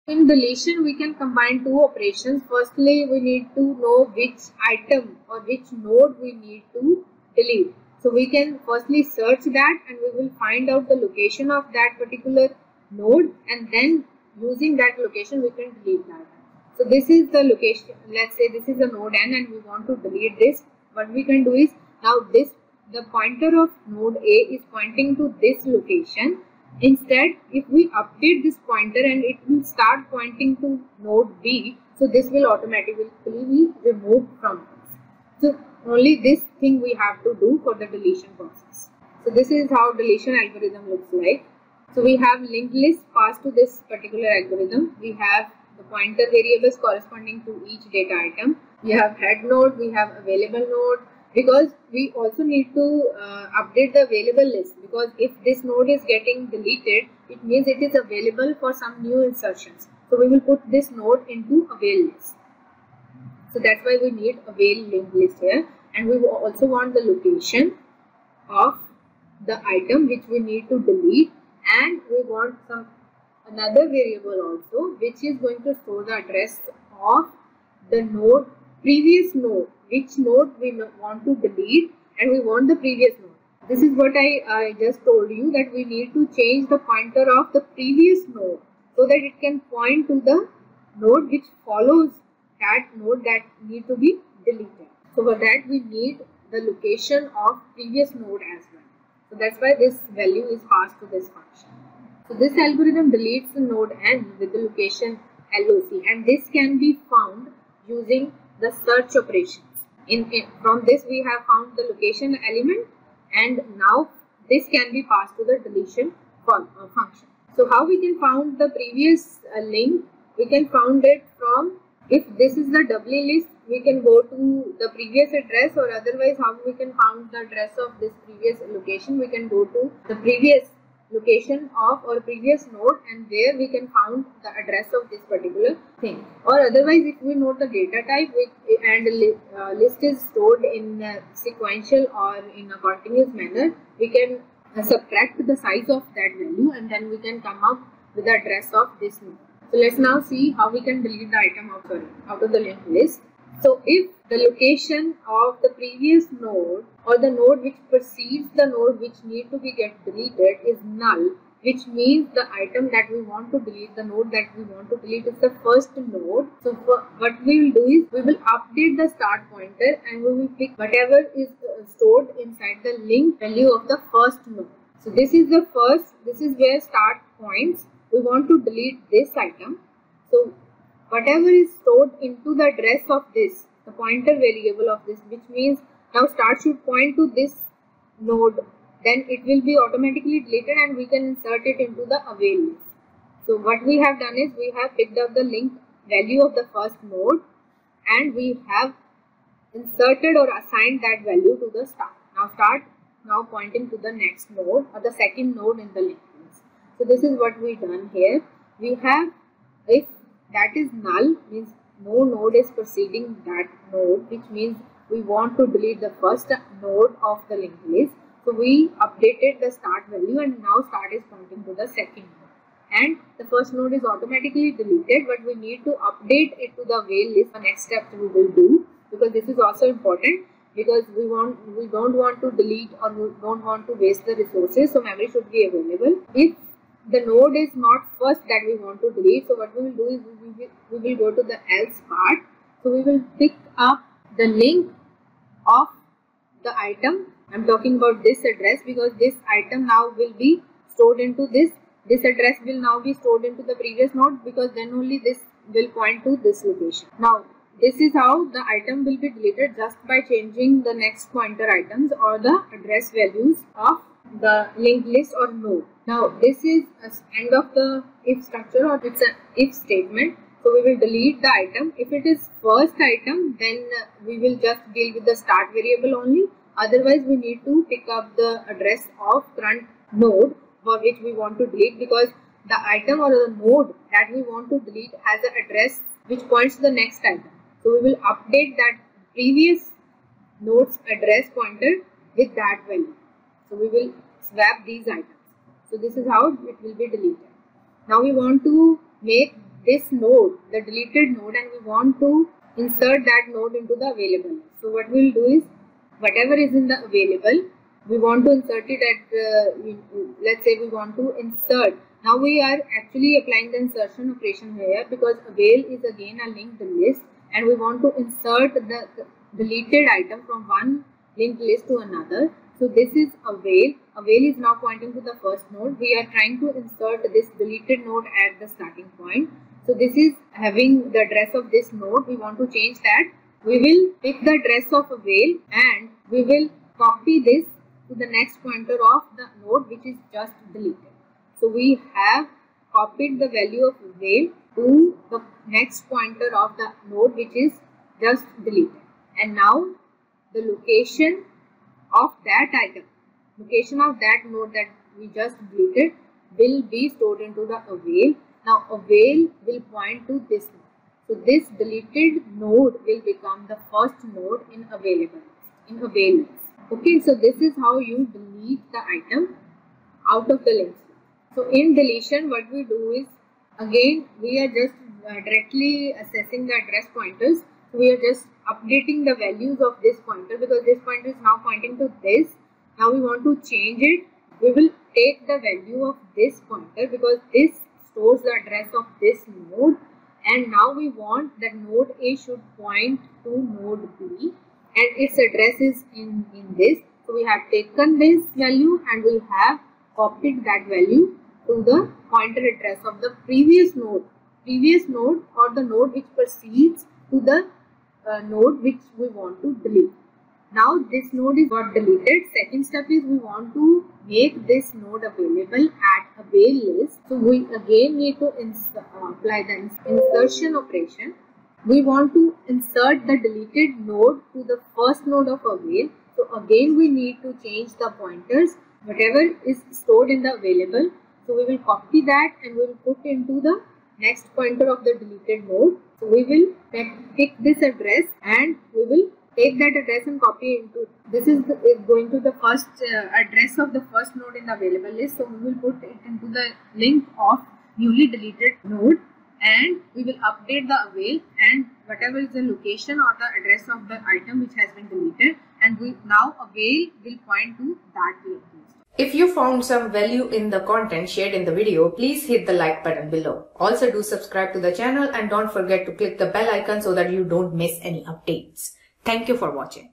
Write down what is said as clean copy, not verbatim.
In deletion, we can combine two operations. Firstly, we need to know which item or which node we need to delete. So we can firstly search that and we will find out the location of that particular node, and then using that location we can delete that. So this is the location. Let's say this is a node n and we want to delete this. What we can do is, now the pointer of node A is pointing to this location. Instead, if we update this pointer and it will start pointing to node B, so this will automatically be removed from this. So only this thing we have to do for the deletion process. So this is how deletion algorithm looks like. So we have linked list passed to this particular algorithm. We have the pointer variables corresponding to each data item. We have head node, we have available node, because we also need to update the available list, because if this node is getting deleted, it means it is available for some new insertions. So we will put this node into avail list. So that's why we need avail linked list here, and we also want the location of the item which we need to delete, and we want another variable also which is going to store the address of the node, previous node, which node we want to delete, and we want the previous node. This is what I just told you, that we need to change the pointer of the previous node so that it can point to the node which follows that node that need to be deleted. So for that we need the location of previous node as well. So that's why this value is passed to this function. So this algorithm deletes the node n with the location LOC, and this can be found using the search operations. From this we have found the location element, and now this can be passed to the deletion function. So how we can found the previous link? We can found it from, if this is the doubly list, we can go to the previous address, or otherwise how we can found the address of this previous location, we can go to the previous location of our previous node, and there we can found the address of this particular thing. Or otherwise, if we know the data type and list is stored in a sequential or in a continuous manner, we can subtract the size of that value, and then we can come up with the address of this node. So let's now see how we can delete the item out of the linked list. So if the location of the previous node or the node which precedes the node which need to be deleted is null, which means the item that we want to delete, the node that we want to delete is the first node. So what we will do is, we will update the start pointer and we will pick whatever is stored inside the linked value of the first node. So this is the first, this is where start points. We want to delete this item. So whatever is stored into the address of this, the pointer variable of this, which means now start should point to this node, then it will be automatically deleted and we can insert it into the avail list. So what we have done is, we have picked up the linked value of the first node and we have inserted or assigned that value to the start. Now start now pointing to the next node or the second node in the linked list. So this is what we done here. We have, if that is null, means no node is preceding that node, which means we want to delete the first node of the linked list. So we updated the start value and now start is pointing to the second node. And the first node is automatically deleted, but we need to update it to the avail list. The next step we will do, because this is also important, because we don't want to delete or we don't want to waste the resources, so memory should be available. If the node is not first that we want to delete, so what we will do is, we will go to the else part. So we will pick up the link of the item. I am talking about this address because this item now will be stored into this address will now be stored into the previous node, because then only this will point to this location. Now this is how the item will be deleted, just by changing the next pointer items or the address values of the linked list or node. Now this is end of the if structure, or it's an if statement. So we will delete the item. If it is first item, then we will just deal with the start variable only. Otherwise we need to pick up the address of current node for which we want to delete, because the item or the node that we want to delete has an address which points to the next item. So we will update that previous node's address pointer with that value. So we will swap these items. So this is how it will be deleted. Now we want to make this node, the deleted node, and we want to insert that node into the available list. So what we will do is, whatever is in the available, we want to insert it at, let's say we want to insert. Now we are actually applying the insertion operation here, because avail is again a linked list, and we want to insert the deleted item from one linked list to another. So this is avail. Avail is now pointing to the first node. We are trying to insert this deleted node at the starting point. So this is having the address of this node. We want to change that. We will pick the address of avail and we will copy this to the next pointer of the node which is just deleted. So we have copied the value of avail to the next pointer of the node which is just deleted. And now the location of that item, location of that node that we just deleted will be stored into the avail. Now avail will point to this node. So this deleted node will become the first node in available list, in avail list. Okay, so this is how you delete the item out of the list. So in deletion, what we do is, again we are just directly assessing the address pointers. So we are just updating the values of this pointer, because this pointer is now pointing to this. Now we want to change it. We will take the value of this pointer, because this stores the address of this node, and now we want that node A should point to node B and its address is in this. So we have taken this value and we have copied that value to the pointer address of the previous node or the node which precedes to the node which we want to delete. Now this node is got deleted. Second step is we want to make this node available at avail list. So we again need to apply the insertion operation. We want to insert the deleted node to the first node of avail. So again we need to change the pointers, whatever is stored in the available. So we will copy that and we will put into the next pointer of the deleted node. So we will pick this address and we will take that address and copy into, this is going to the first address of the first node in the available list. So we will put it into the link of newly deleted node and we will update the avail and whatever is the location or the address of the item which has been deleted, and we now avail will point to that link. If you found some value in the content shared in the video, please hit the like button below. Also do subscribe to the channel and don't forget to click the bell icon so that you don't miss any updates. Thank you for watching.